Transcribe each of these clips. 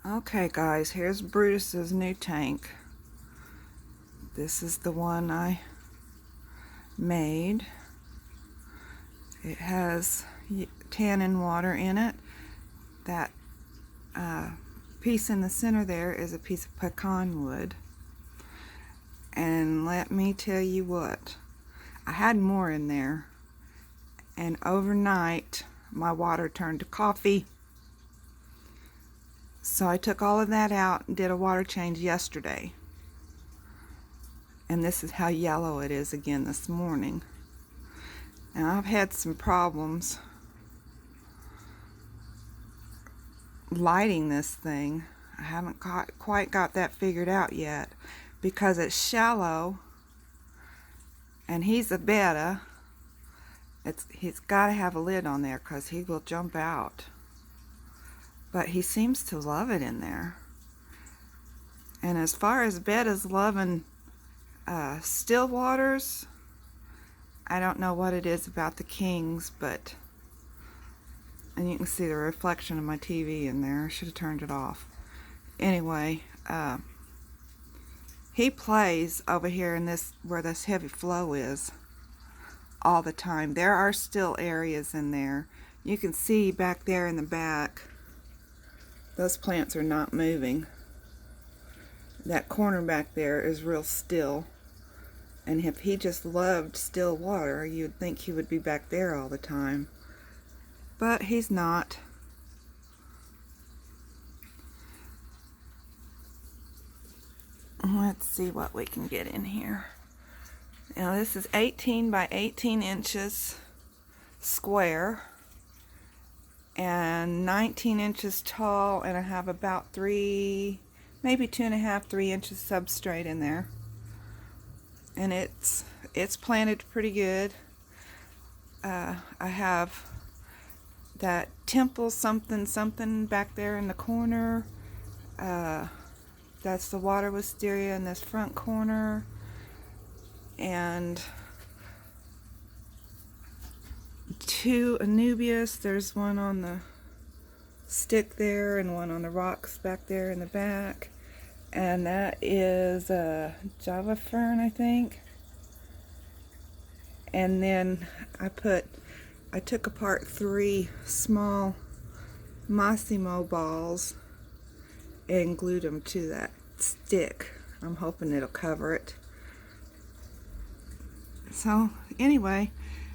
Okay guys, here's Brutus's new tank. This is the one I made. It has tannin water in it. That piece in the center there is a piece of pecan wood. And let me tell you what, I had more in there, and overnight my water turned to coffee. So I took all of that out and did a water change yesterday. And this is how yellow it is again this morning. And I've had some problems lighting this thing. I haven't quite got that figured out yet because it's shallow and he's a Betta. He's got to have a lid on there because he will jump out. But he seems to love it in there. And as far as Betta's loving still waters, I don't know what it is about the Kings, but, and you can see the reflection of my TV in there. I should have turned it off. Anyway, he plays over here in this, where this heavy flow is, all the time. There are still areas in there. You can see back there in the back, those plants are not moving. That corner back there is real still. And if he just loved still water, you'd think he would be back there all the time. But he's not. Let's see what we can get in here. Now this is 18 by 18 inches square and 19 inches tall, and I have about maybe 2.5, 3 inches substrate in there. And it's planted pretty good. I have that temple something back there in the corner. That's the water wisteria in this front corner. And 2 anubias. There's one on the stick there and one on the rocks back there in the back. And that is a Java fern, I think. And then I took apart 3 small Massimo balls and glued them to that stick. I'm hoping it'll cover it. So anyway,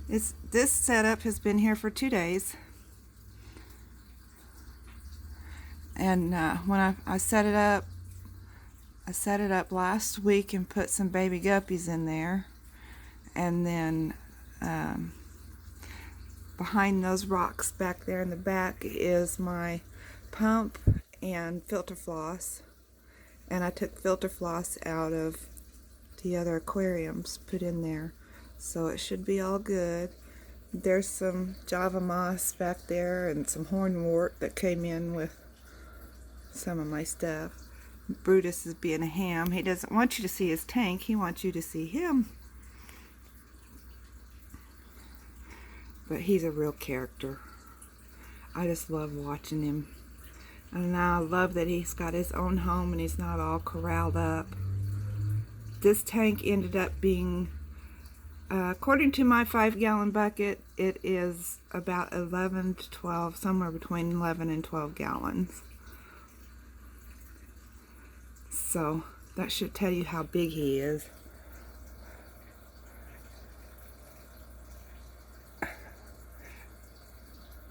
this setup has been here for 2 days. And when I set it up, last week and put some baby guppies in there. And then behind those rocks back there in the back is my pump and filter floss. And I took filter floss out of the other aquariums, put in there. So it should be all good. There's some Java moss back there and some hornwort that came in with some of my stuff. Brutus is being a ham. He doesn't want you to see his tank. He wants you to see him. But he's a real character. I just love watching him. And I love that he's got his own home and he's not all corralled up. This tank ended up being, according to my 5-gallon bucket, it is about 11 to 12, somewhere between 11 and 12 gallons. So that should tell you how big he is.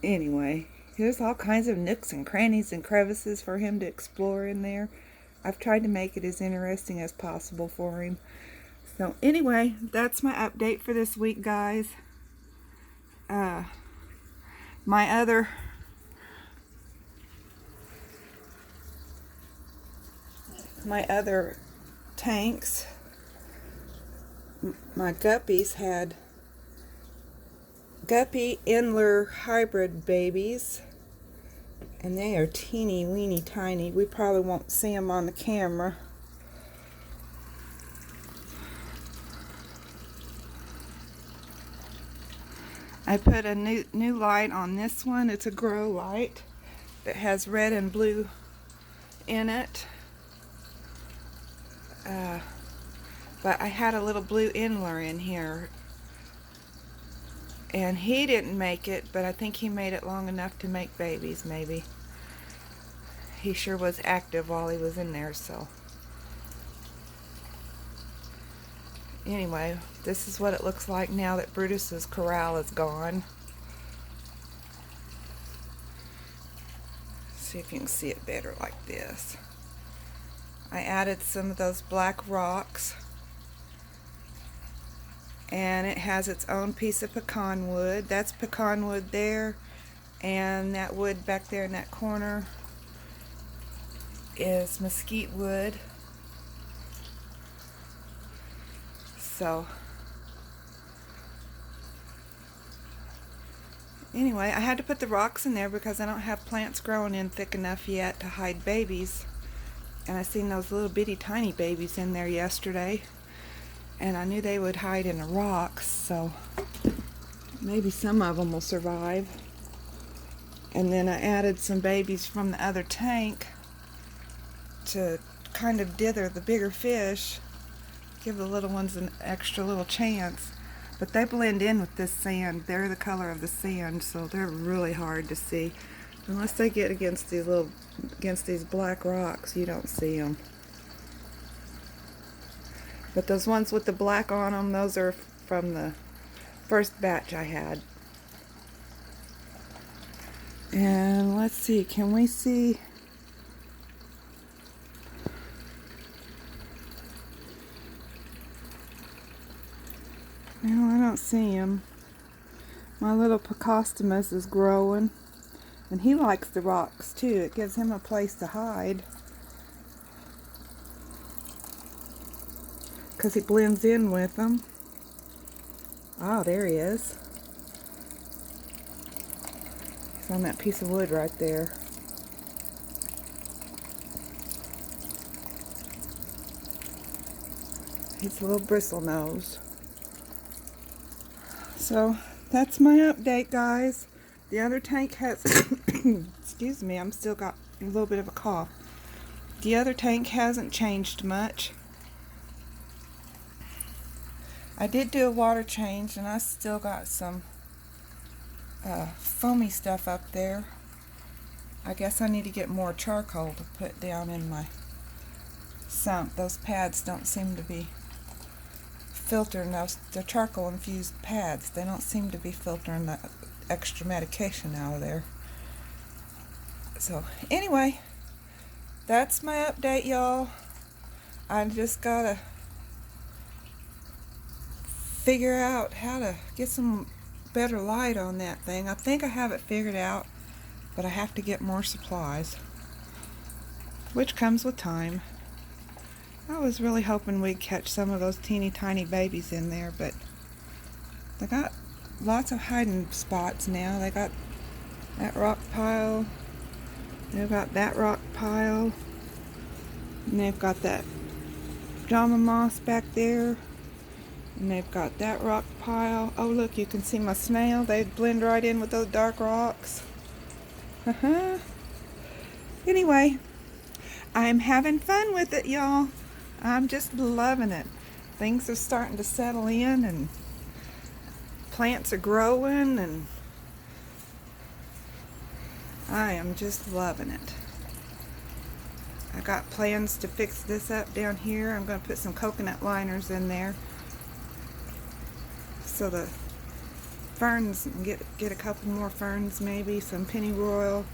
Anyway, there's all kinds of nooks and crannies and crevices for him to explore in there. I've tried to make it as interesting as possible for him. So anyway, that's my update for this week, guys. My other tanks, my guppies had guppy Endler hybrid babies, and they are teeny weeny tiny. We probably won't see them on the camera. I put a new light on this one. It's a grow light that has red and blue in it. But I had a little blue Inler in here, and he didn't make it, but I think he made it long enough to make babies, maybe. He sure was active while he was in there, so. Anyway, this is what it looks like now that Brutus's corral is gone. See if you can see it better like this. I added some of those black rocks, and it has its own piece of pecan wood. That's pecan wood there, and that wood back there in that corner is mesquite wood. So anyway, I had to put the rocks in there because I don't have plants growing in thick enough yet to hide babies. And I seen those little bitty tiny babies in there yesterday, and I knew they would hide in the rocks, so maybe some of them will survive. And then I added some babies from the other tank to kind of dither the bigger fish, give the little ones an extra little chance. But they blend in with this sand. They're the color of the sand, so they're really hard to see. Unless they get against these black rocks, you don't see them. But those ones with the black on them, those are from the first batch I had. And let's see, can we see? No, I don't see him. My little Picostomus is growing, and he likes the rocks too. It gives him a place to hide because he blends in with them. Oh, there he is. He's on that piece of wood right there. He's a little bristle nose. So that's my update, guys. The other tank has excuse me, I'm still got a little bit of a cough. The other tank hasn't changed much. I did do a water change, and I still got some foamy stuff up there. I guess I need to get more charcoal to put down in my sump. Those pads don't seem to be filtering those, the charcoal infused pads. They don't seem to be filtering the extra medication out of there. So anyway, that's my update, y'all. I just gotta figure out how to get some better light on that thing. I think I have it figured out, but I have to get more supplies, which comes with time. I was really hoping we'd catch some of those teeny tiny babies in there, but they got lots of hiding spots now. They got that rock pile, they've got that rock pile, and they've got that Jama moss back there, and they've got that rock pile. Oh look, you can see my snail. They blend right in with those dark rocks. Anyway, I'm having fun with it, y'all. I'm just loving it. Things are starting to settle in, and plants are growing, and I am just loving it. I got plans to fix this up down here. I'm going to put some coconut liners in there so the ferns, get a couple more ferns, maybe some pennyroyal.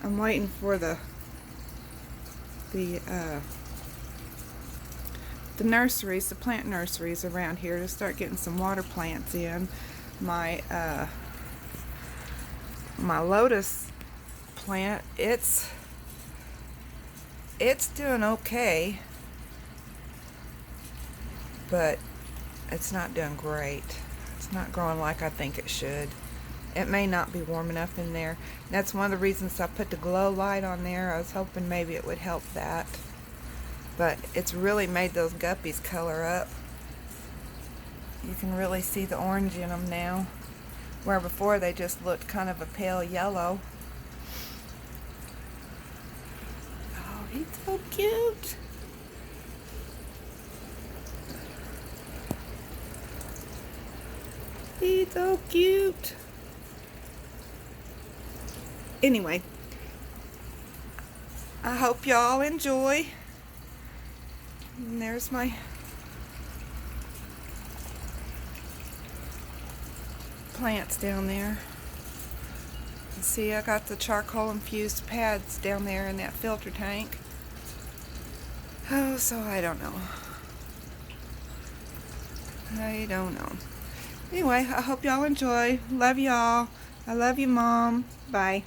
I'm waiting for the nurseries, the plant nurseries around here to start getting some water plants in. My my lotus plant, it's doing okay, but it's not doing great. It's not growing like I think it should. It may not be warm enough in there. That's one of the reasons I put the glow light on there. I was hoping maybe it would help that. But it's really made those guppies color up. You can really see the orange in them now, where before they just looked kind of a pale yellow. Oh, he's so cute. He's so cute. Anyway, I hope y'all enjoy. And there's my plants down there. And see, I got the charcoal infused pads down there in that filter tank. Oh, so I don't know. I don't know. Anyway, I hope y'all enjoy. Love y'all. I love you, Mom. Bye.